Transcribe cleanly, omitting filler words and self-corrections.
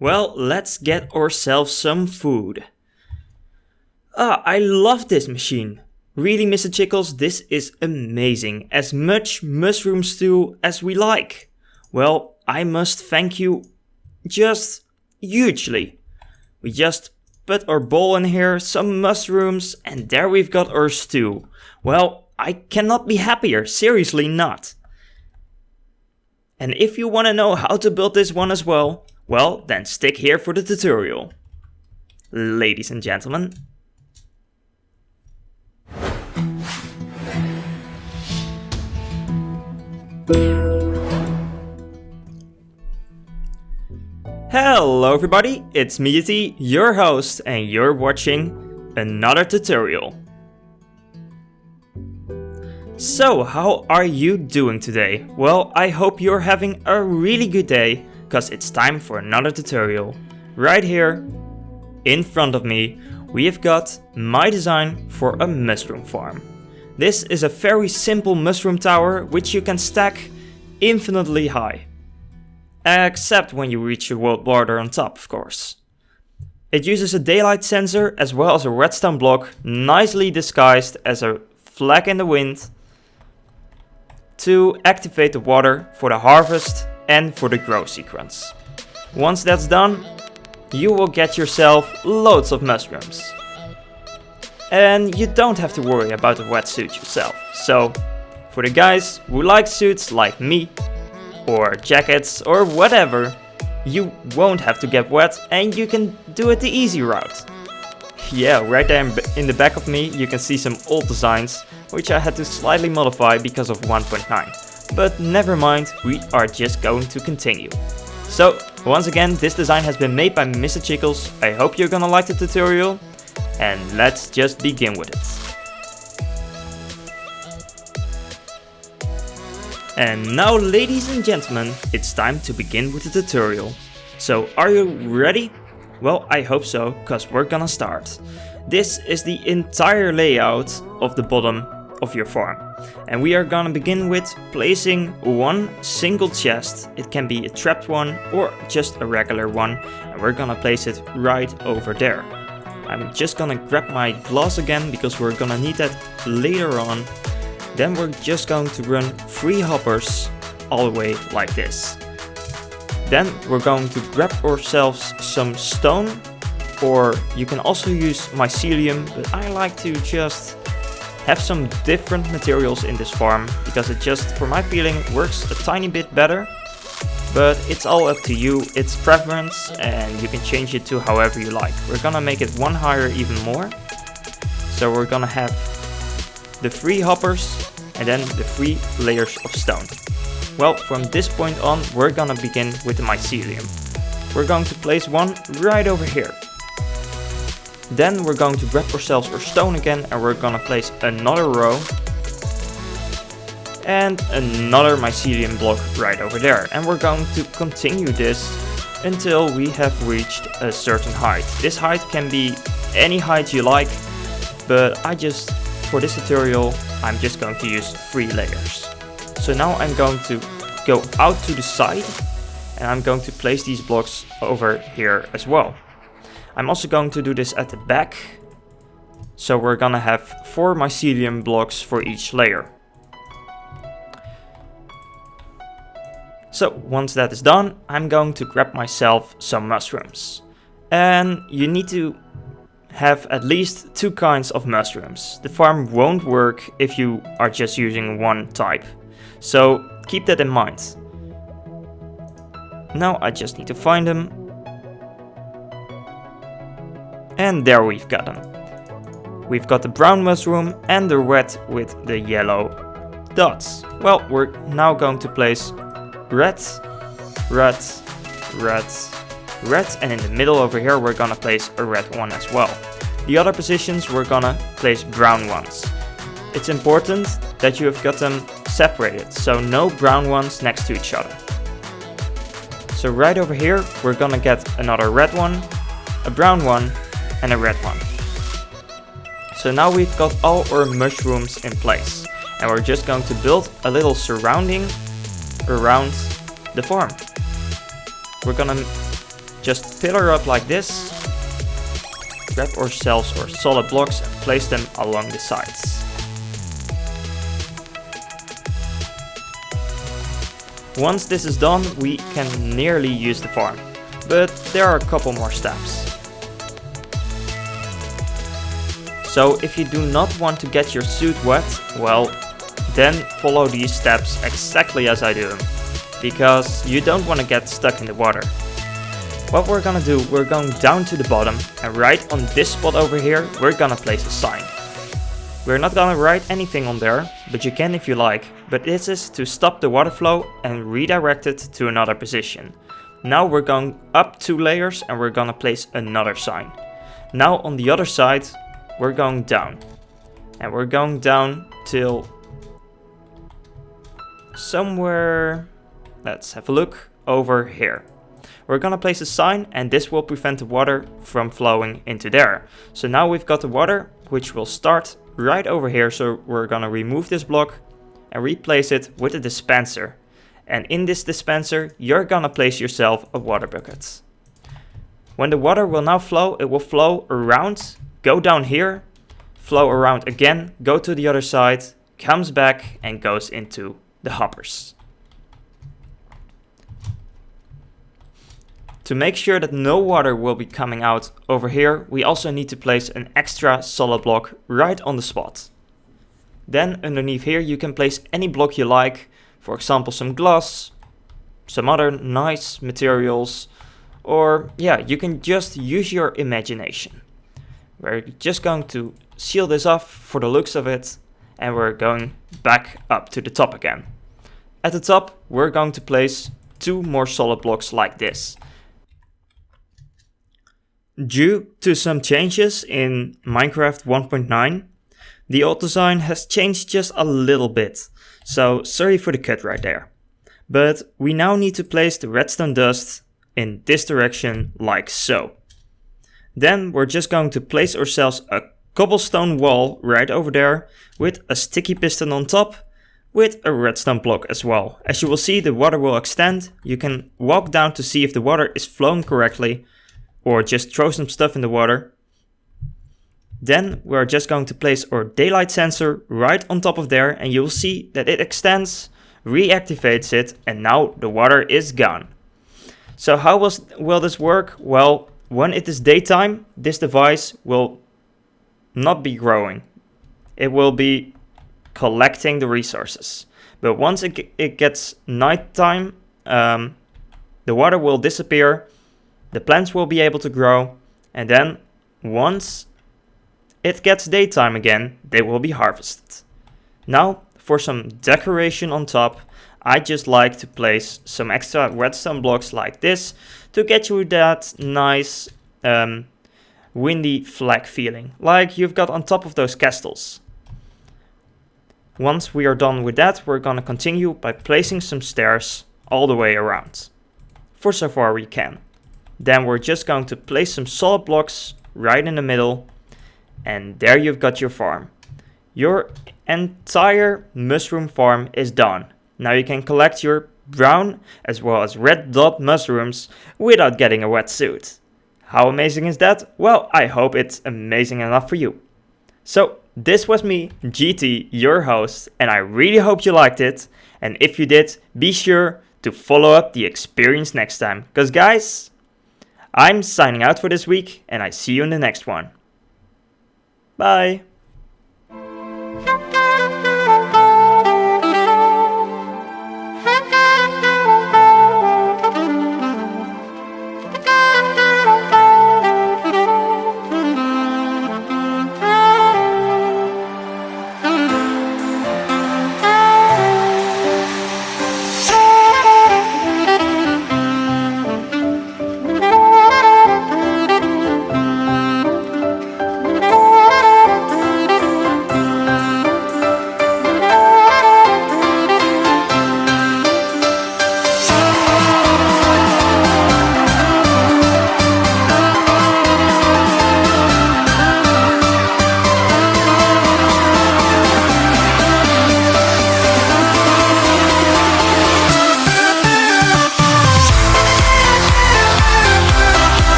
Well, let's get ourselves some food. I love this machine. Really, Mr. Chickles, this is amazing. As much mushroom stew as we like. Well, I must thank you just hugely. We just put our bowl in here, some mushrooms, and there we've got our stew. Well, I cannot be happier, seriously not. And if you want to know how to build this one as well, then stick here for the tutorial. Ladies and gentlemen. Hello everybody, it's me Yeti, your host, and you're watching another tutorial. So, how are you doing today? Well, I hope you're having a really good day, cause it's time for another tutorial. Right here, in front of me, we have got my design for a mushroom farm. This is a very simple mushroom tower, which you can stack infinitely high. Except when you reach the world border on top, of course. It uses a daylight sensor as well as a redstone block, nicely disguised as a flag in the wind, to activate the water for the harvest and for the grow sequence. Once that's done, you will get yourself loads of mushrooms. And you don't have to worry about the wetsuit yourself. So, for the guys who like suits like me, or jackets or whatever, you won't have to get wet and you can do it the easy route. Yeah, right there in the back of me you can see some old designs which I had to slightly modify because of 1.9. But never mind, we are just going to continue. So, once again, this design has been made by Mr. Chickles. I hope you're gonna like the tutorial, and let's just begin with it. And now, ladies and gentlemen, it's time to begin with the tutorial. So, are you ready? Well, I hope so, cause we're gonna start. This is the entire layout of the bottom of your farm. And we are gonna begin with placing one single chest. It can be a trapped one or just a regular one. And we're gonna place it right over there. I'm just gonna grab my glass again because we're gonna need that later on. Then we're just going to run 3 hoppers all the way like this. Then we're going to grab ourselves some stone, or you can also use mycelium, but I like to just have some different materials in this farm because it just, for my feeling, works a tiny bit better. But it's all up to you, it's preference, and you can change it to however you like. We're gonna make it one higher even more. So we're gonna have the 3 hoppers and then the 3 layers of stone. Well, from this point on, we're gonna begin with the mycelium. We're going to place one right over here. Then we're going to grab ourselves our stone again and we're gonna place another row and another mycelium block right over there. And we're going to continue this until we have reached a certain height. This height can be any height you like, but for this tutorial, I'm just going to use 3 layers. So now I'm going to go out to the side and I'm going to place these blocks over here as well. I'm also going to do this at the back. So we're gonna have 4 mycelium blocks for each layer. So once that is done, I'm going to grab myself some mushrooms. And you need to have at least 2 kinds of mushrooms. The farm won't work if you are just using one type. So keep that in mind. Now I just need to find them. And there we've got them. We've got the brown mushroom and the red with the yellow dots. Well, we're now going to place red, red, red, red, and in the middle over here we're gonna place a red one as well. The other positions we're gonna place brown ones. It's important that you have got them separated, so no brown ones next to each other. So right over here we're gonna get another red one, a brown one, and a red one. So now we've got all our mushrooms in place, and we're just going to build a little surrounding around the farm. We're gonna just pillar up like this, grab ourselves our solid blocks and place them along the sides. Once this is done, we can nearly use the farm, but there are a couple more steps. So if you do not want to get your suit wet, well, then follow these steps exactly as I do them, because you don't want to get stuck in the water. What we're gonna do, we're going down to the bottom, and right on this spot over here, we're gonna place a sign. We're not gonna write anything on there, but you can if you like, but this is to stop the water flow and redirect it to another position. Now we're going up 2 layers and we're gonna place another sign. Now on the other side, we're going down. And we're going down till somewhere, let's have a look, over here. We're gonna place a sign and this will prevent the water from flowing into there. So now we've got the water, which will start right over here. So we're gonna remove this block and replace it with a dispenser. And in this dispenser, you're gonna place yourself a water bucket. When the water will now flow, it will flow around, go down here, flow around again, go to the other side, comes back and goes into the hoppers. To make sure that no water will be coming out over here, we also need to place an extra solid block right on the spot. Then underneath here you can place any block you like, for example some glass, some other nice materials, or yeah, you can just use your imagination. We're just going to seal this off for the looks of it, and we're going back up to the top again. At the top we're going to place 2 more solid blocks like this. Due to some changes in Minecraft 1.9, the old design has changed just a little bit, so sorry for the cut right there. But we now need to place the redstone dust in this direction like so. Then we're just going to place ourselves a cobblestone wall right over there with a sticky piston on top with a redstone block as well. As you will see, the water will extend. You can walk down to see if the water is flowing correctly, or just throw some stuff in the water. Then we're just going to place our daylight sensor right on top of there, and you'll see that it extends, reactivates it, and now the water is gone. So how will this work? Well, when it is daytime, this device will not be growing. It will be collecting the resources. But once it gets nighttime, the water will disappear, the plants will be able to grow, and then once it gets daytime again, they will be harvested. Now, for some decoration on top, I just like to place some extra redstone blocks like this to get you that nice windy flag feeling, like you've got on top of those castles. Once we are done with that, we're gonna continue by placing some stairs all the way around. For so far we can. Then we're just going to place some solid blocks right in the middle, and there you've got your farm. Your entire mushroom farm is done. Now you can collect your brown as well as red dot mushrooms without getting a wetsuit. How amazing is that? Well, I hope it's amazing enough for you. So this was me, GT, your host, and I really hope you liked it. And if you did, be sure to follow up the experience next time. Because guys, I'm signing out for this week, and I see you in the next one. Bye!